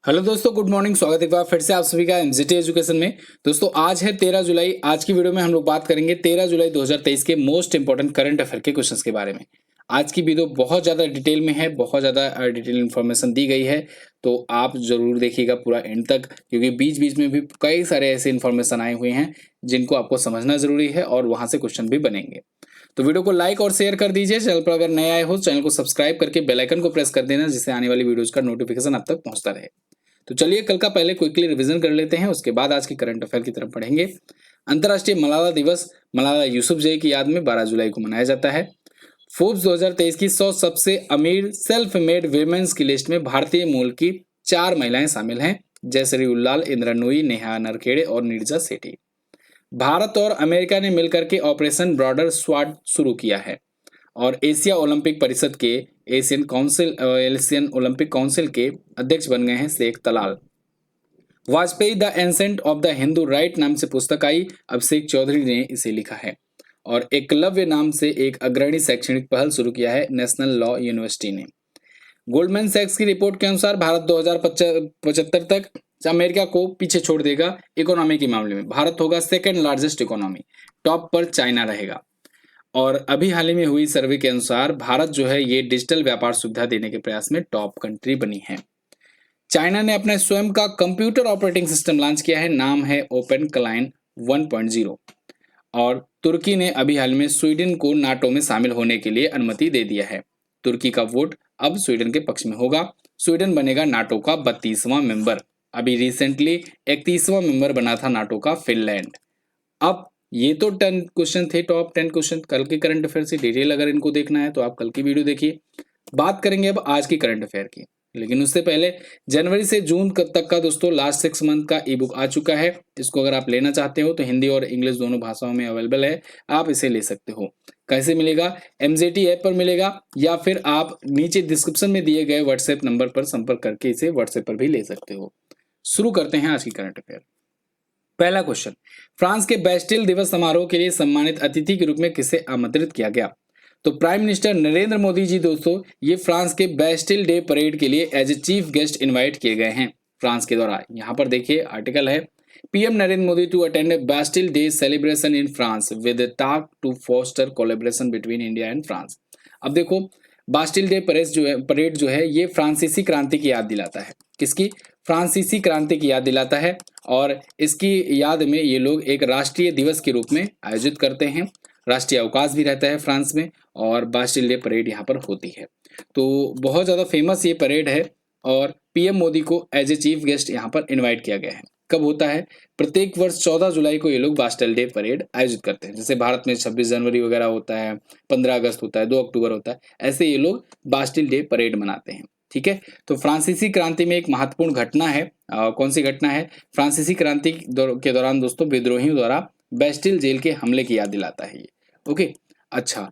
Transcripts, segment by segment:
Hello दोस्तों, good morning. स्वागत है एक बार फिर से आप सभी का एमजीटी एजुकेशन में। दोस्तों आज है 13 जुलाई। आज की वीडियो में हम लोग बात करेंगे 13 जुलाई 2023 के मोस्ट इंपॉर्टेंट करंट अफेयर के क्वेश्चंस के बारे में। आज की वीडियो बहुत ज़्यादा डिटेल में है, बहुत ज़्यादा डिटेल इन्फॉर्मेशन दी गई है, तो आप जरूर देखिएगा पूरा एंड तक, क्योंकि बीच बीच में भी कई सारे ऐसे इन्फॉर्मेशन आए हुए हैं जिनको आपको समझना जरूरी है और वहां से क्वेश्चन भी बनेंगे। तो वीडियो को लाइक और शेयर कर दीजिए। चैनल पर अगर नए आए हो चैनल को सब्सक्राइब करके बेल आइकन को प्रेस कर देना, जिससे आने वाली वीडियोज का नोटिफिकेशन आप तक पहुंचता रहे। तो चलिए कल का पहले क्विकली रिवीजन कर लेते हैं, उसके बाद आज की करंट अफेयर की तरफ बढ़ेंगे। अंतर्राष्ट्रीय मलाला दिवस मलाला यूसुफजई की याद में 12 जुलाई को मनाया जाता है। फोर्ब्स 2023 की 100 सबसे अमीर सेल्फ मेड वीमेंस की लिस्ट में भारतीय मूल की 4 महिलाएं शामिल हैं, जयश्री उल्लाल, इंदिरा नूई, नेहा नरखेड़े और नीरजा सेठी। भारत और अमेरिका ने मिलकर के ऑपरेशन ब्रॉडर स्वाड शुरू किया है। और एशिया ओलंपिक परिषद के एशियन ओलंपिक काउंसिल के अध्यक्ष बन गए हैं Sheikh Talal. Vajpayee the ascent of the Hindu right नाम से पुस्तक आई, अभिषेक चौधरी ने इसे लिखा है। और एकलव्य नाम से एक अग्रणी शैक्षणिक पहल शुरू किया है नेशनल लॉ यूनिवर्सिटी ने। गोल्डमैन सैक्स की रिपोर्ट के अनुसार भारत 2075 तक अमेरिका को पीछे छोड़ देगा। इकोनॉमी के मामले में भारत होगा सेकेंड लार्जेस्ट इकोनॉमी, टॉप पर चाइना रहेगा। और अभी हाल ही में हुई सर्वे के अनुसार भारत जो है ये डिजिटल व्यापार सुविधा देने के प्रयास में टॉप कंट्री बनी है। चाइना ने अपने स्वयं का कंप्यूटर ऑपरेटिंग सिस्टम लॉन्च किया है, नाम है ओपन क्लाइन 1.0। और तुर्की ने अभी हाल में स्वीडन को नाटो में शामिल होने के लिए अनुमति दे दिया है। तुर्की का वोट अब स्वीडन के पक्ष में होगा। स्वीडन बनेगा नाटो का 32वां मेंबर। अभी रिसेंटली 31वां मेंबर बना था नाटो का फिनलैंड। अब ये तो 10 क्वेश्चन थे, टॉप 10 क्वेश्चन कल के करंट अफेयर से। डिटेल अगर इनको देखना है तो आप कल की वीडियो देखिए। बात करेंगे अब आज की करंट अफेयर की, लेकिन उससे पहले जनवरी से जून तक का दोस्तों लास्ट 6 मंथ का ई बुक आ चुका है। इसको अगर आप लेना चाहते हो तो हिंदी और इंग्लिश दोनों भाषाओं में अवेलेबल है, आप इसे ले सकते हो। कैसे मिलेगा? एमजेटी ऐप पर मिलेगा, या फिर आप नीचे डिस्क्रिप्शन में दिए गए व्हाट्सएप नंबर पर संपर्क करके इसे व्हाट्सएप पर भी ले सकते हो। शुरू करते हैं आज की करंट अफेयर। पहला क्वेश्चन, फ्रांस के बेस्टिल दिवस समारोह के लिए सम्मानित अतिथि के रूप में किसे आमंत्रित किया गया? तो प्राइम मिनिस्टर नरेंद्र मोदी जी दोस्तों ये फ्रांस के बेस्टिल डे परेड के लिए as a chief guest invite किए गए हैं फ्रांस के द्वारा। यहाँ पर देखिए आर्टिकल है, PM Narendra Modi to attend Bastille day celebration in France with talk to foster collaboration between India and France. अब देखो, बास्टिल डे परेड जो है ये फ्रांसीसी क्रांति की याद दिलाता है। किसकी? फ्रांसीसी क्रांति की याद दिलाता है। और इसकी याद में ये लोग एक राष्ट्रीय दिवस के रूप में आयोजित करते हैं। राष्ट्रीय अवकाश भी रहता है फ्रांस में, और बास्टिल डे परेड यहाँ पर होती है। तो बहुत ज़्यादा फेमस ये परेड है, और पीएम मोदी को एज ए चीफ गेस्ट यहाँ पर इन्वाइट किया गया है। कब होता है? प्रत्येक वर्ष 14 जुलाई को ये लोग बास्टिल डे परेड आयोजित करते हैं। जैसे भारत में 26 जनवरी वगैरह होता है, 15 अगस्त होता है, 2 अक्टूबर होता है, ऐसे ये लोग बास्टिल डे परेड मनाते हैं। ठीक है, तो फ्रांसीसी क्रांति में एक महत्वपूर्ण घटना है। कौन सी घटना है? फ्रांसीसी क्रांति के दौरान दोस्तों विद्रोहियों द्वारा बेस्टिल जेल के हमले की याद दिलाता है ये। ओके, अच्छा,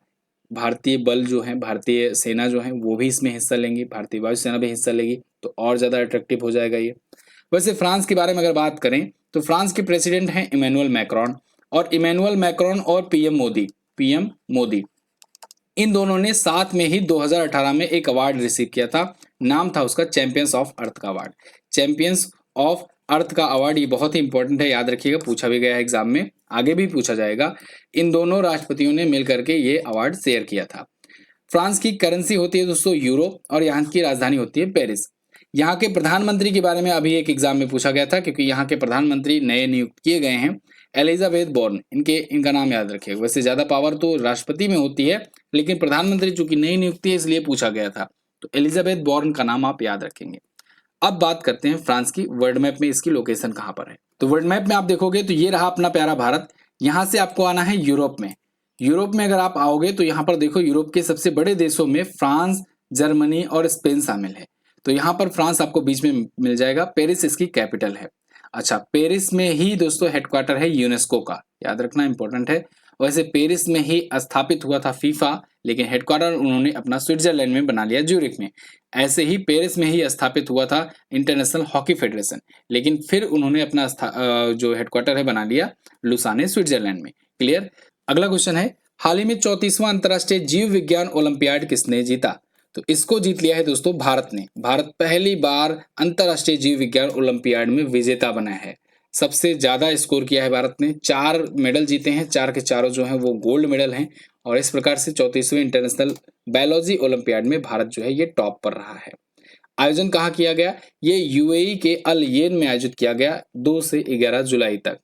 भारतीय बल जो है, भारतीय सेना जो है वो भी इसमें हिस्सा लेंगी, भारतीय वायुसेना भी हिस्सा लेगी, तो और ज्यादा अट्रैक्टिव हो जाएगा ये। वैसे फ्रांस के बारे में अगर बात करें तो फ्रांस के प्रेसिडेंट हैं इमैनुअल मैक्रोन। और इमैनुअल मैक्रोन और पीएम मोदी इन दोनों ने साथ में ही 2018 में एक अवार्ड रिसीव किया था। नाम था उसका चैंपियंस ऑफ अर्थ का अवार्ड। चैंपियंस ऑफ अर्थ का अवार्ड ये बहुत ही इंपॉर्टेंट है, याद रखिएगा, पूछा भी गया है एग्जाम में, आगे भी पूछा जाएगा। इन दोनों राष्ट्रपतियों ने मिलकर के ये अवार्ड शेयर किया था। फ्रांस की करेंसी होती है दोस्तों यूरो, और यहाँ की राजधानी होती है पेरिस। यहाँ के प्रधानमंत्री के बारे में अभी एक एग्जाम में पूछा गया था, क्योंकि यहाँ के प्रधानमंत्री नए नियुक्त किए गए हैं, एलिजाबेथ बोर्न। इनका नाम याद रखिएगा। वैसे ज्यादा पावर तो राष्ट्रपति में होती है, लेकिन प्रधानमंत्री चूंकि नई नियुक्ति है इसलिए पूछा गया था, तो एलिजाबेथ बोर्न का नाम आप याद रखेंगे। अब बात करते हैं फ्रांस की। वर्ल्ड मैप में इसकी लोकेशन कहाँ पर है? तो वर्ल्ड मैप में आप देखोगे तो ये रहा अपना प्यारा भारत। यहाँ से आपको आना है यूरोप में। यूरोप में अगर आप आओगे तो यहाँ पर देखो, यूरोप के सबसे बड़े देशों में फ्रांस, जर्मनी और स्पेन शामिल है। तो यहाँ पर फ्रांस आपको बीच में मिल जाएगा। पेरिस इसकी कैपिटल है। अच्छा, पेरिस में ही दोस्तों हेडक्वार्टर है यूनेस्को का, याद रखना इंपॉर्टेंट है। वैसे पेरिस में ही स्थापित हुआ था फीफा, लेकिन हेडक्वार्टर उन्होंने अपना स्विट्जरलैंड में बना लिया, ज्यूरिख में। ऐसे ही पेरिस में ही स्थापित हुआ था इंटरनेशनल हॉकी फेडरेशन, लेकिन फिर उन्होंने अपना जो हेडक्वार्टर है बना लिया लुसाने, स्विट्जरलैंड में। क्लियर? अगला क्वेश्चन है, हाल ही में 34वां अंतर्राष्ट्रीय जीव विज्ञान ओलंपियाड किसने जीता? तो इसको जीत लिया है दोस्तों भारत ने। भारत पहली बार अंतर्राष्ट्रीय जीव विज्ञान ओलंपियाड में विजेता बना है। सबसे ज्यादा स्कोर किया है भारत ने, 4 मेडल जीते हैं, 4 के चारों जो हैं वो गोल्ड मेडल हैं। और इस प्रकार से 34वें इंटरनेशनल बायोलॉजी ओलंपियाड में भारत जो है ये टॉप पर रहा है। आयोजन कहाँ किया गया? ये यूएई के अल येन में आयोजित किया गया 2 से 11 जुलाई तक।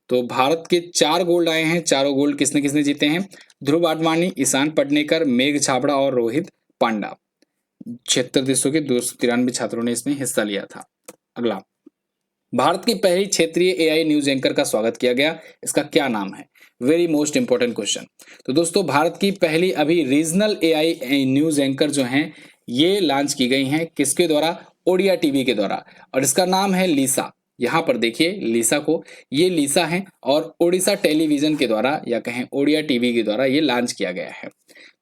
तो भारत के 4 गोल्ड आए हैं। चारों गोल्ड किसने किसने जीते हैं? ध्रुव आडवाणी, ईशान पटनेकर, मेघ छाबड़ा और रोहित पांडा। 76 देशों के 293 छात्रों ने इसमें हिस्सा लिया था। अगला, भारत की पहली क्षेत्रीय एआई न्यूज एंकर का स्वागत किया गया। इसका क्या नाम है? Very most important question. तो दोस्तों भारत की पहली अभी रीजनल एआई न्यूज एंकर जो हैं ये लॉन्च की गई हैं। किसके द्वारा? ओडिया टीवी के द्वारा। और इसका नाम है लीसा। यहाँ पर देखिए लीसा को, ये लीसा है और ओडिशा टेलीविजन के द्वारा या कहें ओडिया टीवी के द्वारा ये लॉन्च किया गया है।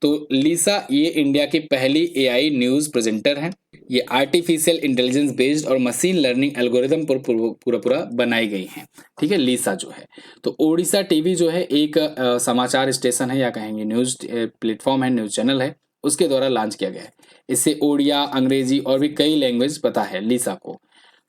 तो लीसा ये इंडिया की पहली एआई न्यूज प्रेजेंटर है। ये आर्टिफिशियल इंटेलिजेंस बेस्ड और मशीन लर्निंग एल्गोरिदम पर पूरा बनाई गई हैं। ठीक है, लीसा जो है। तो ओडिशा टीवी जो है एक समाचार स्टेशन है या कहेंगे न्यूज प्लेटफॉर्म है, न्यूज चैनल है, उसके द्वारा लॉन्च किया गया है। इससे ओडिया, अंग्रेजी और भी कई लैंग्वेज पता है लीसा को।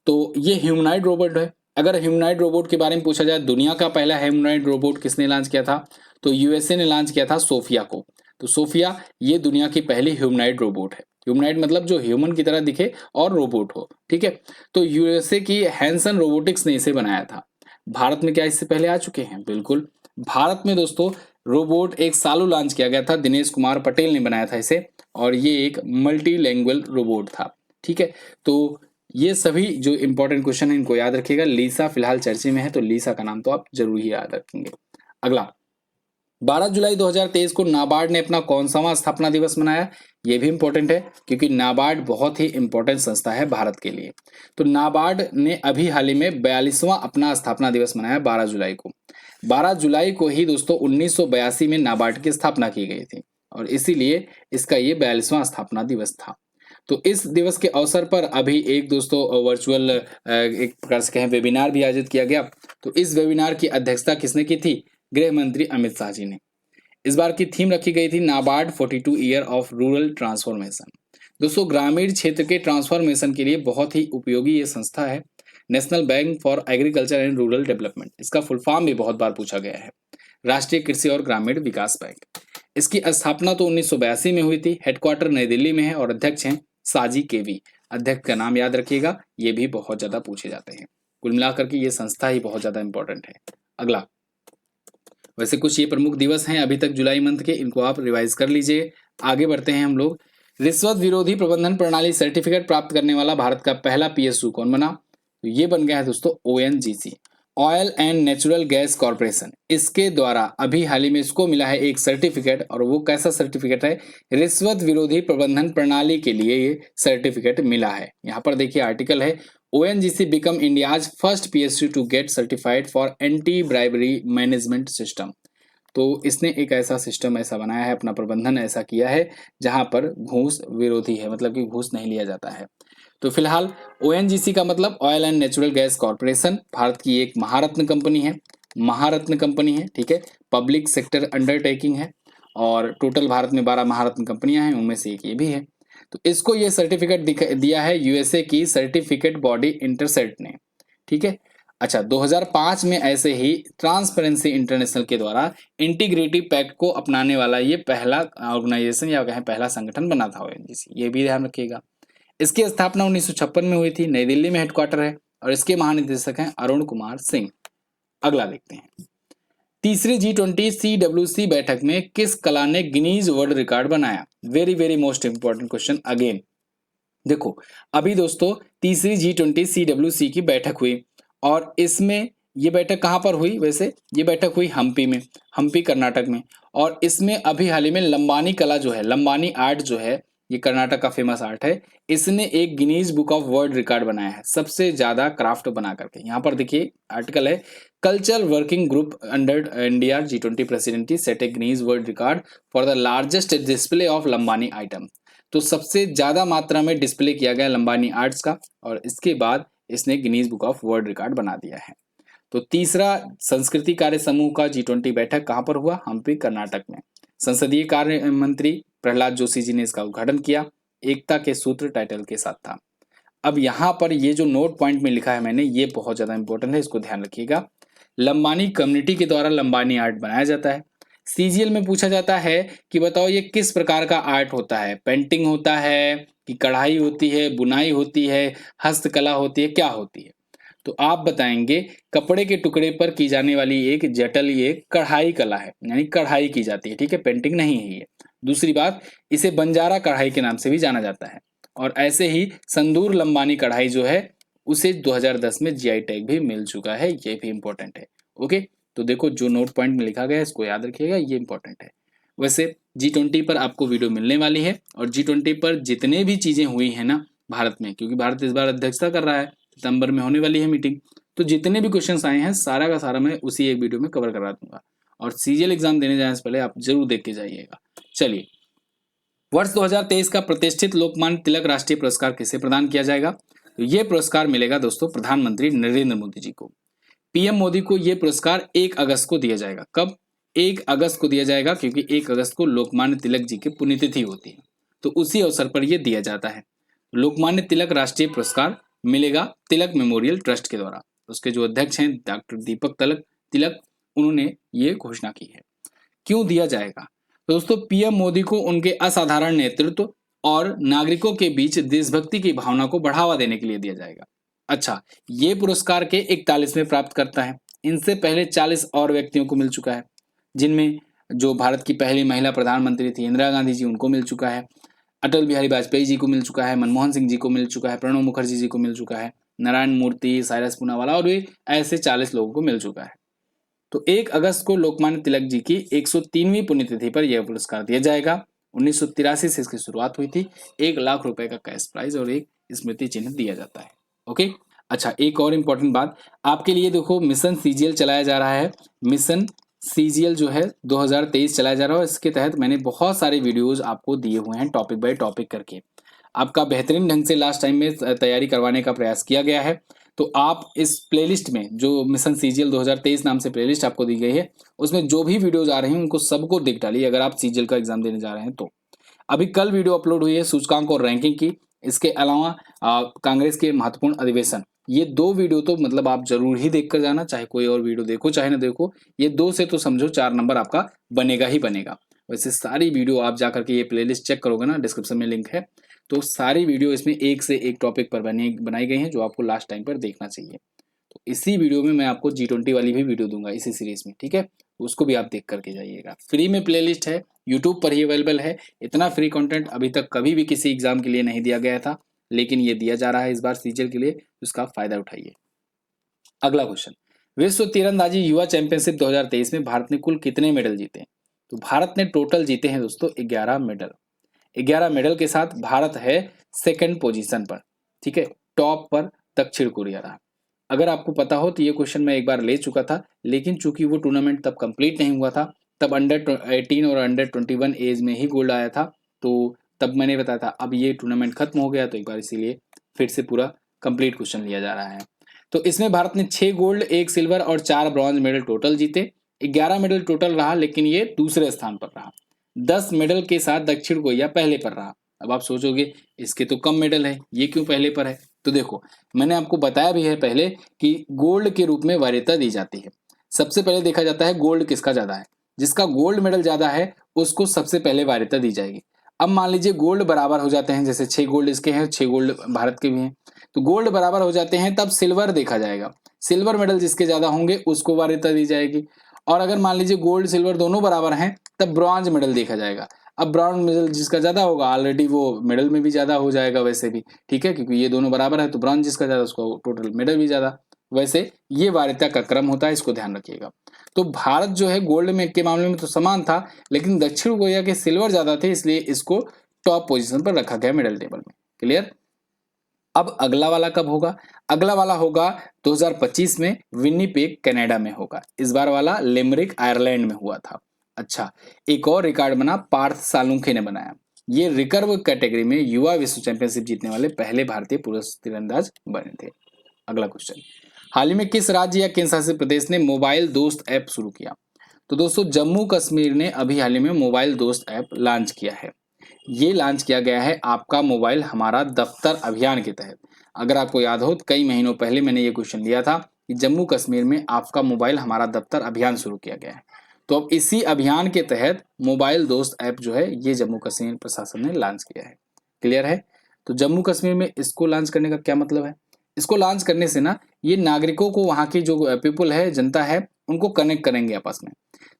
तो ये ह्यूमनॉइड रोबोट है। अगर ह्यूमनॉइड रोबोट के बारे में पूछा जाए, दुनिया का पहला ह्यूमनॉइड रोबोट किसने लॉन्च किया था? तो यूएसए ने लॉन्च किया था सोफिया को। तो सोफिया ये दुनिया की पहली ह्यूमनॉइड रोबोट है। ह्यूमनॉइड मतलब जो ह्यूमन की तरह दिखे और रोबोट हो। ठीक है, तो यूएसए की हैंसन रोबोटिक्स ने इसे बनाया था। भारत में क्या इससे पहले आ चुके हैं? बिल्कुल। भारत में दोस्तों रोबोट एक सालों लॉन्च किया गया था, दिनेश कुमार पटेल ने बनाया था इसे, और ये एक मल्टी लैंग्वेज रोबोट था। ठीक है, तो ये सभी जो इंपॉर्टेंट क्वेश्चन है इनको याद रखिएगा। लीसा फिलहाल चर्चे में है, तो लीसा का नाम तो आप जरूर ही याद रखेंगे। अगला, 12 जुलाई 2023 को नाबार्ड ने अपना कौन-सा स्थापना दिवस मनाया? ये भी इंपॉर्टेंट है क्योंकि नाबार्ड बहुत ही इंपॉर्टेंट संस्था है भारत के लिए। तो नाबार्ड ने अभी हाल ही में 42वां अपना स्थापना दिवस मनाया 12 जुलाई को। 12 जुलाई को ही दोस्तों 1982 में नाबार्ड की स्थापना की गई थी और इसीलिए इसका ये 42वां स्थापना दिवस था। तो इस दिवस के अवसर पर अभी एक दोस्तों वर्चुअल एक प्रकार से कहें वेबिनार भी आयोजित किया गया। तो इस वेबिनार की अध्यक्षता किसने की थी? गृह मंत्री अमित शाह जी ने। इस बार की थीम रखी गई थी NABARD 42 year of rural transformation. दोस्तों ग्रामीण क्षेत्र के ट्रांसफॉर्मेशन के लिए बहुत ही उपयोगी ये संस्था है। National bank for agriculture and rural development, इसका फुल फॉर्म भी बहुत बार पूछा गया है। राष्ट्रीय कृषि और ग्रामीण विकास बैंक। इसकी स्थापना तो 1982 में हुई थी। हेडक्वार्टर नई दिल्ली में है और अध्यक्ष हैं साजी केवी। अध्यक्ष का नाम याद रखिएगा, ये भी बहुत ज्यादा पूछे जाते हैं। कुल मिलाकर के ये संस्था ही बहुत ज्यादा इंपॉर्टेंट है। अगला, वैसे कुछ ये प्रमुख दिवस हैं अभी तक जुलाई मंथ के, इनको आप रिवाइज कर लीजिए। आगे बढ़ते हैं हम लोग। रिश्वत विरोधी प्रबंधन प्रणाली सर्टिफिकेट प्राप्त करने वाला भारत का पहला पीएसयू कौन बना? तो ये बन गया है दोस्तों ONGC, oil and natural gas corporation. इसके द्वारा अभी हाल ही में इसको मिला है एक सर्टिफिकेट, और वो कैसा सर्टिफिकेट है? रिश्वत विरोधी प्रबंधन प्रणाली के लिए ये सर्टिफिकेट मिला है। यहाँ पर देखिए आर्टिकल है, ONGC become India's first PSU to get certified for anti-bribery management system। तो इसने एक ऐसा सिस्टम ऐसा बनाया है, अपना प्रबंधन ऐसा किया है जहां पर घूस विरोधी है, मतलब कि घूस नहीं लिया जाता है। तो फिलहाल ONGC का मतलब oil and natural gas corporation Bharat की एक महारत्न कंपनी है। महारत्न कंपनी है, ठीक है, पब्लिक सेक्टर अंडरटेकिंग है और टोटल भारत में 12 महारत्न कंपनियां हैं, उनमें से एक ये भी है। तो इसको ये सर्टिफिकेट दिया है यूएसए की सर्टिफिकेट बॉडी इंटरसेट ने। ठीक है, अच्छा 2005 में ऐसे ही ट्रांसपेरेंसी इंटरनेशनल के द्वारा इंटीग्रिटी पैक्ट को अपनाने वाला ये पहला ऑर्गेनाइजेशन या कहें पहला संगठन बना था ओएनजीसी, ये भी ध्यान रखिएगा। इसकी स्थापना 1956 में हुई थी, नई दिल्ली में हेडक्वार्टर है और इसके महानिदेशक हैं अरुण कुमार सिंह। अगला देखते हैं, तीसरी G20 CWC बैठक में किस कला ने गिनीज वर्ल्ड रिकॉर्ड बनाया? Very very most important question again. देखो अभी दोस्तों तीसरी G20 CWC की बैठक हुई और इसमें ये बैठक कहाँ पर हुई? वैसे ये बैठक हुई हम्पी में, हम्पी कर्नाटक में। और इसमें अभी हाल ही में लंबानी कला जो है, लंबानी आर्ट जो है, ये कर्नाटक का फेमस आर्ट है, इसने एक Guinness book of world record बनाया है सबसे ज्यादा क्राफ्ट बना करके। यहाँ पर देखिए आर्टिकल है, culture working group under India G20 presidency set A Guinness world record for the largest display of Lambani item. तो सबसे ज्यादा मात्रा में डिस्प्ले किया गया लंबानी आर्ट्स का और इसके बाद इसने Guinness book of world record बना दिया है। तो तीसरा संस्कृति कार्य समूह का G20 बैठक कहां पर हुआ? हम्पी कर्नाटक में। संसदीय कार्य मंत्री प्रहलाद जोशी जी ने इसका उद्घाटन किया एकता के सूत्र टाइटल के साथ था। अब यहाँ पर ये जो नोट पॉइंट में लिखा है मैंने, ये बहुत ज्यादा इंपॉर्टेंट है, इसको ध्यान रखिएगा। लंबानी कम्युनिटी के द्वारा लंबानी आर्ट बनाया जाता है। सीजीएल में पूछा जाता है कि बताओ ये किस प्रकार का आर्ट होता है, पेंटिंग होता है कि कढ़ाई होती है, बुनाई होती है, हस्तकला होती है, क्या होती है? तो आप बताएंगे कपड़े के टुकड़े पर की जाने वाली एक जटल ये कढ़ाई कला है, यानी कढ़ाई की जाती है, ठीक है, पेंटिंग नहीं है ये। दूसरी बात, इसे बंजारा कढ़ाई के नाम से भी जाना जाता है। और ऐसे ही संदूर लंबानी कढ़ाई जो है उसे 2010 में जीआई टैग भी मिल चुका है, ये भी इंपॉर्टेंट है। ओके, तो देखो जो नोट पॉइंट में लिखा गया है इसको याद रखिएगा, ये इंपॉर्टेंट है। वैसे G20 पर आपको वीडियो मिलने वाली है, और G20 पर जितने भी चीजें हुई है ना भारत में, क्योंकि भारत इस बार अध्यक्षता कर रहा है, सितंबर में होने वाली है मीटिंग, तो जितने भी क्वेश्चन आए हैं सारा का सारा मैं उसी एक वीडियो में कवर करा दूंगा। और सीजीएल एग्जाम देने जाने से पहले आप जरूर देख के जाइएगा। चलिए, वर्ष 2023 का प्रतिष्ठित लोकमान्य तिलक राष्ट्रीय पुरस्कार किसे प्रदान किया जाएगा? तो ये पुरस्कार मिलेगा दोस्तों प्रधानमंत्री नरेंद्र मोदी जी को। पीएम मोदी को यह पुरस्कार 1 अगस्त को दिया जाएगा। कब? 1 अगस्त को दिया जाएगा, क्योंकि 1 अगस्त को लोकमान्य तिलक जी की पुण्यतिथि होती है, तो उसी अवसर पर यह दिया जाता है। लोकमान्य तिलक राष्ट्रीय पुरस्कार मिलेगा तिलक मेमोरियल ट्रस्ट के द्वारा। उसके जो अध्यक्ष हैं डॉक्टर दीपक तिलक, उन्होंने ये घोषणा की है। क्यों दिया जाएगा? तो दोस्तों पीएम मोदी को उनके असाधारण नेतृत्व और नागरिकों के बीच देशभक्ति की भावना को बढ़ावा देने के लिए दिया जाएगा। अच्छा, ये पुरस्कार के 41वें प्राप्त करता है। इनसे पहले 40 और व्यक्तियों को मिल चुका है, जिनमें जो भारत की पहली महिला प्रधानमंत्री थी इंदिरा गांधी जी, उनको मिल चुका है, अटल बिहारी वाजपेयी जी को मिल चुका है, मनमोहन सिंह जी को मिल चुका है, प्रणब मुखर्जी जी को मिल चुका है, नारायण मूर्ति, साइरस पूनावाला, और भी ऐसे 40 लोगों को मिल चुका है। तो 1 अगस्त को लोकमान्य तिलक जी की 103वीं पुण्यतिथि पर यह पुरस्कार दिया जाएगा। 1983 से इसकी शुरुआत हुई थी। 1 लाख रुपए का कैश प्राइज और एक स्मृति चिन्ह दिया जाता है। ओके, अच्छा एक और इम्पोर्टेंट बात आपके लिए, देखो मिशन सीजीएल चलाया जा रहा है। मिशन सीजीएल जो है 2023 चलाया जा रहा है। इसके तहत मैंने बहुत सारे वीडियोज आपको दिए हुए हैं टॉपिक बाय टॉपिक करके। आपका बेहतरीन ढंग से लास्ट टाइम में तैयारी करवाने का प्रयास किया गया है। तो आप इस प्लेलिस्ट में जो मिशन सीजीएल 2023 नाम से प्लेलिस्ट आपको दी गई है, उसमें जो भी वीडियोज आ रही हैं उनको सबको देख डालिए अगर आप सीजीएल का एग्जाम देने जा रहे हैं तो। अभी कल वीडियो अपलोड हुई है सूचकांक और रैंकिंग की। इसके अलावा कांग्रेस के महत्वपूर्ण अधिवेशन, ये 2 वीडियो तो मतलब आप जरूर ही देख कर जाना, चाहे कोई और वीडियो देखो चाहे ना देखो। ये 2 से तो समझो 4 नंबर आपका बनेगा ही बनेगा। वैसे सारी वीडियो आप जाकर के ये प्लेलिस्ट चेक करोगे ना, डिस्क्रिप्शन में लिंक है, तो सारी वीडियो इसमें एक से एक टॉपिक पर बनाई गई हैं जो आपको लास्ट टाइम पर देखना चाहिए। तो इसी वीडियो में मैं आपको G20 वाली भी वीडियो दूंगा इसी सीरीज में, ठीक है, उसको भी आप देख करके जाइएगा। फ्री में प्लेलिस्ट है, यूट्यूब पर ही अवेलेबल है। इतना फ्री कंटेंट अभी तक कभी भी किसी एग्जाम के लिए नहीं दिया गया था, लेकिन ये दिया जा रहा है इस बार सीजीएल के लिए, उसका फायदा उठाइए। अगला क्वेश्चन, विश्व तीरंदाजी युवा चैंपियनशिप 2023 में भारत ने कुल कितने मेडल जीते? तो भारत ने टोटल जीते हैं दोस्तों 11 मेडल। 11 मेडल के साथ भारत है 2nd पोजीशन पर, ठीक है, टॉप पर दक्षिण कोरिया रहा। अगर आपको पता हो तो ये क्वेश्चन मैं एक बार ले चुका था, लेकिन चूंकि वो टूर्नामेंट तब कंप्लीट नहीं हुआ था, तब अंडर 18 और अंडर 21 एज में ही गोल्ड आया था, तो तब मैंने बताया था। अब ये टूर्नामेंट खत्म हो गया तो एक बार इसीलिए फिर से पूरा कंप्लीट क्वेश्चन लिया जा रहा है। तो इसमें भारत ने 6 गोल्ड, 1 सिल्वर और 4 ब्रॉन्ज मेडल टोटल जीते। 11 मेडल टोटल रहा, लेकिन ये दूसरे स्थान पर रहा। 10 मेडल के साथ दक्षिण कोरिया पहले पर रहा। अब आप सोचोगे इसके तो कम मेडल है, ये क्यों पहले पर है? तो देखो मैंने आपको बताया भी है पहले कि गोल्ड के रूप में वरीयता दी जाती है। सबसे पहले देखा जाता है गोल्ड किसका ज्यादा है, जिसका गोल्ड मेडल ज्यादा है उसको सबसे पहले वरीयता दी जाएगी। अब मान लीजिए गोल्ड बराबर हो जाते हैं, जैसे 6 गोल्ड इसके हैं, 6 गोल्ड भारत के भी हैं, तो गोल्ड बराबर हो जाते हैं, तब सिल्वर देखा जाएगा। सिल्वर मेडल जिसके ज्यादा होंगे उसको वरीयता दी जाएगी। और अगर मान लीजिए गोल्ड सिल्वर दोनों बराबर हैं, तब ब्रॉन्ज मेडल देखा जाएगा। अब ब्रॉन्ज मेडल जिसका ज्यादा होगा ऑलरेडी वो मेडल में भी ज्यादा हो जाएगा वैसे भी, ठीक है, क्योंकि ये दोनों बराबर है तो ब्रॉन्ज जिसका ज्यादा उसको टोटल मेडल भी ज्यादा। वैसे ये वरीयता का क्रम होता है, इसको ध्यान रखिएगा। तो भारत जो है गोल्ड में के मामले में तो समान था, लेकिन दक्षिण कोरिया के सिल्वर ज्यादा थे, इसलिए इसको टॉप पोजीशन पर रखा गया मेडल टेबल में। क्लियर? अब अगला वाला कब होगा? अगला वाला होगा 2025 में, विनिपेग कनाडा में होगा। इस बार वाला लिमरिक आयरलैंड में हुआ था। अच्छा, एक और रिकॉर्ड बना, पार्थ सालुंखे ने बनाया। ये रिकर्व कैटेगरी में युवा विश्व चैंपियनशिप जीतने वाले पहले भारतीय पुरुष तीरंदाज बने थे। अगला क्वेश्चन, हाल ही में किस राज्य या केंद्र शासित प्रदेश ने मोबाइल दोस्त ऐप शुरू किया? तो दोस्तों जम्मू कश्मीर ने अभी हाल ही में मोबाइल दोस्त ऐप लॉन्च किया है। ये लॉन्च किया गया है आपका मोबाइल हमारा दफ्तर अभियान के तहत। अगर आपको याद हो तो कई महीनों पहले मैंने ये क्वेश्चन लिया था कि जम्मू कश्मीर में आपका मोबाइल हमारा दफ्तर अभियान शुरू किया गया है। तो अब इसी अभियान के तहत मोबाइल दोस्त ऐप जो है ये जम्मू कश्मीर प्रशासन ने लॉन्च किया है। क्लियर है? तो जम्मू कश्मीर में इसको लॉन्च करने का क्या मतलब है? इसको लॉन्च करने से ना ये नागरिकों को, वहाँ की जो पीपल है, जनता है, उनको कनेक्ट करेंगे आपस में।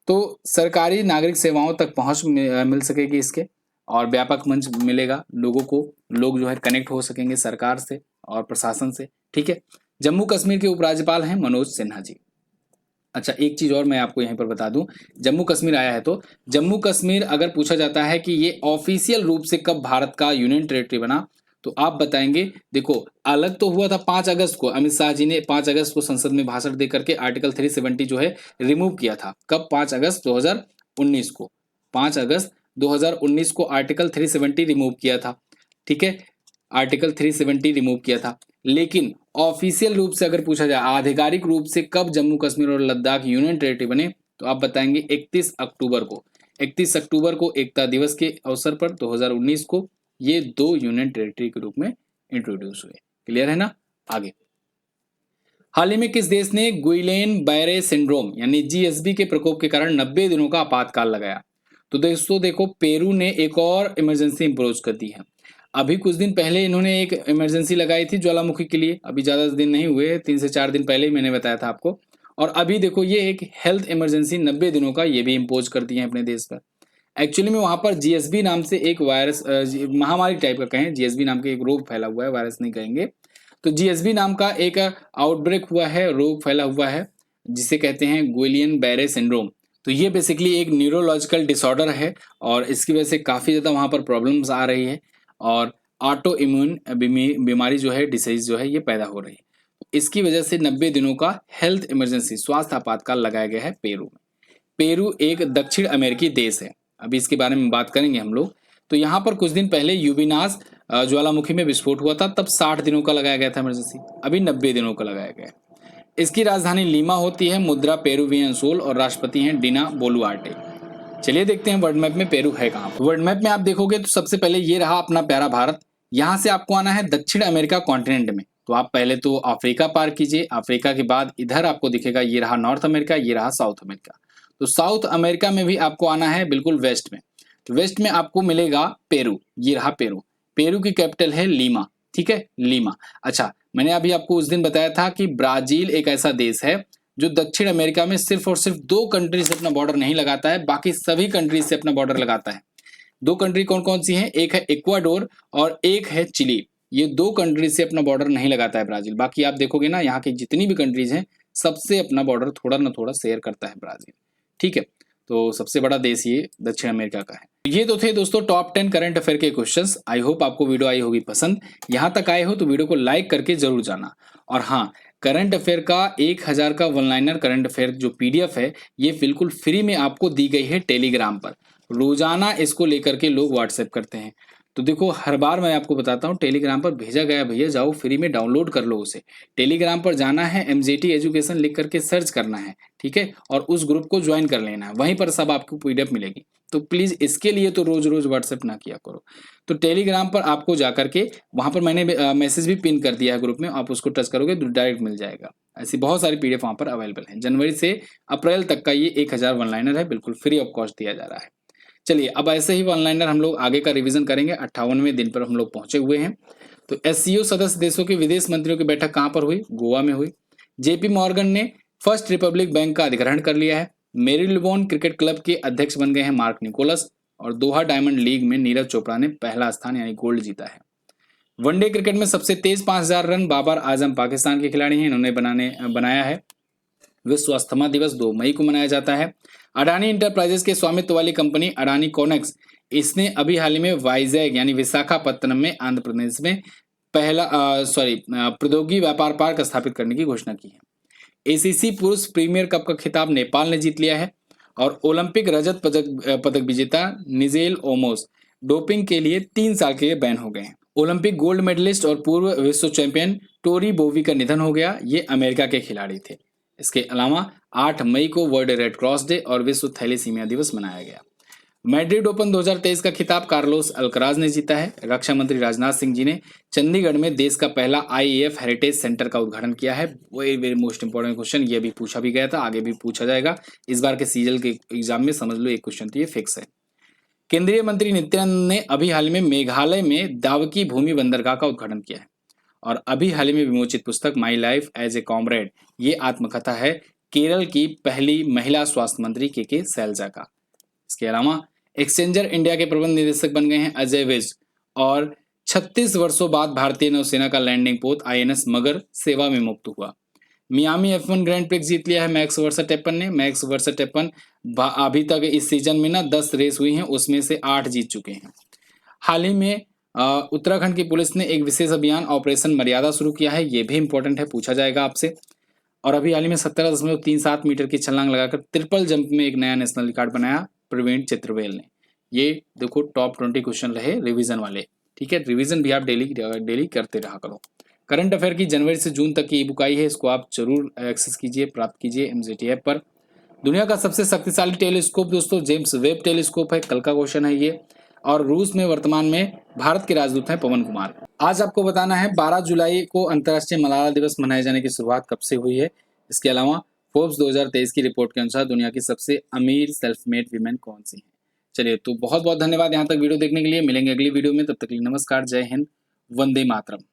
तो सरकारी नागरिक सेवाओं तक पहुंच मिल सकेगी इसके, और व्यापक मंच मिलेगा लोगों को। लोग जो है कनेक्ट हो सकेंगे सरकार से और प्रशासन से। ठीक है। जम्मू कश्मीर के उपराज्यपाल हैं मनोज सिन्हा जी। अच्छा, एक चीज और मैं आपको यहीं पर बता दूं, जम्मू कश्मीर आया है तो जम्मू कश्मीर अगर पूछा जाता है कि ये ऑफिशियल रूप से कब भारत का यूनियन टेरिटरी बना, तो आप बताएंगे देखो अलग तो हुआ था 5 अगस्त को। अमित शाह जी ने 5 अगस्त को संसद में भाषण दे करके आर्टिकल 370 जो है रिमूव किया था। कब? 5 अगस्त 2019 को। 5 अगस्त 2019 को आर्टिकल 370 रिमूव किया था। ठीक है, आर्टिकल 370 रिमूव किया था। लेकिन ऑफिशियल रूप से अगर पूछा जाए, आधिकारिक रूप से कब जम्मू कश्मीर और लद्दाख यूनियन टेरिटरी बने, तो आप बताएंगे 31 अक्टूबर को। 31 अक्टूबर को एकता दिवस के अवसर पर 2019 को ये 2 यूनियन टेरिटरी के रूप में इंट्रोड्यूस हुए। क्लियर है ना? आगे, हाल ही में किस देश ने गुइलेन बैरे सिंड्रोम यानी जीएसबी के प्रकोप के कारण 90 दिनों का आपातकाल लगाया? तो दोस्तों देखो, पेरू ने एक और इमरजेंसी इम्पोज कर दी है। अभी कुछ दिन पहले इन्होंने एक इमरजेंसी लगाई थी ज्वालामुखी के लिए, अभी ज्यादा दिन नहीं हुए, 3 से 4 दिन पहले ही मैंने बताया था आपको। और अभी देखो ये एक हेल्थ इमरजेंसी 90 दिनों का ये भी इम्पोज कर दिए हैं अपने देश पर। एक्चुअली में वहां पर जीएसबी नाम से एक वायरस, महामारी टाइप का कहें, जीएसबी नाम के एक रोग फैला हुआ है, वायरस नहीं कहेंगे। तो जीएसबी नाम का एक आउटब्रेक हुआ है, रोग फैला हुआ है, जिसे कहते हैं गुइलियन बैरे सिंड्रोम। तो ये बेसिकली एक न्यूरोलॉजिकल डिसऑर्डर है और इसकी वजह से काफ़ी ज़्यादा वहाँ पर प्रॉब्लम्स आ रही है और ऑटो इम्यून बीमारी जो है, डिसीज जो है, ये पैदा हो रही है। इसकी वजह से 90 दिनों का हेल्थ इमरजेंसी, स्वास्थ्य आपातकाल लगाया गया है पेरू में। पेरू एक दक्षिण अमेरिकी देश है, अभी इसके बारे में बात करेंगे हम लोग। तो यहाँ पर कुछ दिन पहले यूबिनास ज्वालामुखी में विस्फोट हुआ था, तब 60 दिनों का लगाया गया था इमरजेंसी, अभी 90 दिनों का लगाया गया है। इसकी राजधानी लीमा होती है, मुद्रा पेरुवियन सोल और राष्ट्रपति हैं डिना बोलुआर्टे। चलिए देखते हैं वर्ल्ड मैप में पेरू है कहाँ। वर्ल्ड मैप में आप देखोगे तो सबसे पहले ये रहा अपना प्यारा भारत। यहाँ से आपको आना है दक्षिण अमेरिका कॉन्टिनेंट में, तो आप पहले तो अफ्रीका पार कीजिए। अफ्रीका के बाद इधर आपको दिखेगा, ये रहा नॉर्थ अमेरिका, ये रहा साउथ अमेरिका। तो साउथ अमेरिका में भी आपको आना है बिल्कुल वेस्ट में। तो वेस्ट में आपको मिलेगा पेरू, ये रहा पेरू। पेरू की कैपिटल है लीमा। ठीक है, लीमा। अच्छा, मैंने अभी आपको उस दिन बताया था कि ब्राजील एक ऐसा देश है जो दक्षिण अमेरिका में सिर्फ और सिर्फ 2 कंट्री से अपना बॉर्डर नहीं लगाता है, बाकी सभी कंट्रीज से अपना बॉर्डर लगाता है। 2 कंट्री कौन कौन सी हैं? एक है इक्वाडोर और एक है चिली। ये 2 कंट्रीज से अपना बॉर्डर नहीं लगाता है ब्राजील। बाकी आप देखोगे ना, यहाँ की जितनी भी कंट्रीज हैं सबसे अपना बॉर्डर थोड़ा ना थोड़ा शेयर करता है ब्राजील। ठीक है, तो सबसे बड़ा देश ये दक्षिण अमेरिका का है। ये तो थे दोस्तों टॉप 10 करंट अफेयर के क्वेश्चंस। आई होप आपको वीडियो आई होगी पसंद। यहाँ तक आए हो तो वीडियो को लाइक करके जरूर जाना। और हाँ, करंट अफेयर का 1000 का वन लाइनर करंट अफेयर जो पीडीएफ है, ये बिल्कुल फ्री में आपको दी गई है टेलीग्राम पर। रोजाना इसको लेकर के लोग व्हाट्सएप करते हैं, तो देखो हर बार मैं आपको बताता हूँ टेलीग्राम पर भेजा गया, भैया जाओ फ्री में डाउनलोड कर लो उसे। टेलीग्राम पर जाना है, एमजेटी एजुकेशन लिख करके सर्च करना है, ठीक है, और उस ग्रुप को ज्वाइन कर लेना है, वहीं पर सब आपको पीडीएफ मिलेगी। तो प्लीज इसके लिए तो रोज रोज व्हाट्सएप ना किया करो। तो टेलीग्राम पर आपको जाकर के, वहां पर मैंने मैसेज भी पिन कर दिया है ग्रुप में, आप उसको टच करोगे तो डायरेक्ट मिल जाएगा। ऐसी बहुत सारी पीडीएफ वहां पर अवेलेबल है। जनवरी से अप्रैल तक का ये 1000 वन लाइनर है, बिल्कुल फ्री ऑफ कॉस्ट दिया जा रहा है। चलिए अब ऐसे ही वन लाइनर हम लोग आगे का रिवीजन करेंगे। 58वें दिन पर हम लोग पहुंचे हुए हैं। तो एससीओ सदस्य देशों के विदेश मंत्रियों की बैठक कहां पर हुई? गोवा में हुई। जेपी मॉर्गन ने फर्स्ट रिपब्लिक बैंक का अधिग्रहण कर लिया है। मेरीलबोर्न क्रिकेट क्लब के अध्यक्ष बन गए हैं मार्क निकोलस। और दोहा डायमंड लीग में नीरज चोपड़ा ने पहला स्थान यानी गोल्ड जीता है। वनडे क्रिकेट में सबसे तेज 5000 रन बाबर आजम पाकिस्तान के खिलाड़ी हैं, इन्होंने बनाया है। विश्व अस्थमा दिवस 2 मई को मनाया जाता है। अडानी इंटरप्राइजेस के स्वामित्व वाली कंपनी अडानी कोनेक्स, इसने अभी हाल ही में वाइजैग यानी विशाखापत्तनम में आंध्र प्रदेश में पहला प्रौद्योगिकी व्यापार पार्क स्थापित करने की घोषणा की है। एसीसी पुरुष प्रीमियर कप का खिताब नेपाल ने जीत लिया है। और ओलंपिक रजत पदक विजेता निजेल ओमोस डोपिंग के लिए 3 साल के लिए बैन हो गए हैं। ओलंपिक गोल्ड मेडलिस्ट और पूर्व विश्व चैंपियन टोरी बोवी का निधन हो गया, ये अमेरिका के खिलाड़ी थे। इसके अलावा 8 मई को वर्ल्ड रेड क्रॉस डे और विश्व थैलेसीमिया दिवस मनाया गया। मैड्रिड ओपन 2023 का खिताब कार्लोस अल्कराज ने जीता है। रक्षा मंत्री राजनाथ सिंह जी ने चंडीगढ़ में देश का पहला आईएएफ हेरिटेज सेंटर का उद्घाटन किया है। Very very most important question, ये भी पूछा भी गया था, आगे भी पूछा जाएगा। इस बार के सीजल के एग्जाम में समझ लो एक क्वेश्चन तो ये फिक्स है। केंद्रीय मंत्री नित्यानंद ने अभी हाल में मेघालय में दावकी भूमि बंदरगाह का उद्घाटन किया है। और अभी हाल ही में विमोचित पुस्तक my life as a comrade, ये आत्मकथा है केरल की पहली महिला स्वास्थ्य मंत्री के सैलजा का। इसके अलावा एक्सचेंजर इंडिया के प्रबंध निदेशक बन गए हैं अजय विज, और 36 वर्षों बाद भारतीय नौसेना का लैंडिंग पोत आईएनएस मगर सेवा में मुक्त हुआ। मियामी F1 ग्रैंड प्रिक्स जीत लिया है मैक्स वर्स्टैपेन ने। मैक्स वर्स्टैपेन अभी तक इस सीजन में ना 10 रेस हुई हैं, उसमें से 8 जीत चुके हैं। हाल ही में उत्तराखंड की पुलिस ने एक विशेष अभियान ऑपरेशन मर्यादा शुरू किया है, ये भी इंपॉर्टेंट है, पूछा जाएगा आपसे। और अभी हाल ही में 17.37 मीटर की छलांग लगाकर ट्रिपल जंप में एक नया नेशनल रिकॉर्ड बनाया प्रवीण चित्रवेल ने। ये देखो टॉप 20 क्वेश्चन रहे रिवीजन वाले, ठीक है। रिवीजन भी आप डेली करते रहा करो। करंट अफेयर की जनवरी से जून तक की ई बुक आई है, इसको आप जरूर एक्सेस कीजिए, प्राप्त कीजिए MZT ऐप पर। दुनिया का सबसे शक्तिशाली टेलीस्कोप दोस्तों जेम्स वेब टेलीस्कोप है, कल का क्वेश्चन है ये। और रूस में वर्तमान में भारत के राजदूत हैं पवन कुमार। आज आपको बताना है 12 जुलाई को अंतर्राष्ट्रीय मलाला दिवस मनाए जाने की शुरुआत कब से हुई है। इसके अलावा फोर्ब्स 2023 की रिपोर्ट के अनुसार दुनिया की सबसे अमीर सेल्फ मेड वीमेन कौन सी है। चलिए, तो बहुत बहुत धन्यवाद यहाँ तक वीडियो देखने के लिए। मिलेंगे अगली वीडियो में, तब तक के लिए नमस्कार, जय हिंद, वंदे मातरम।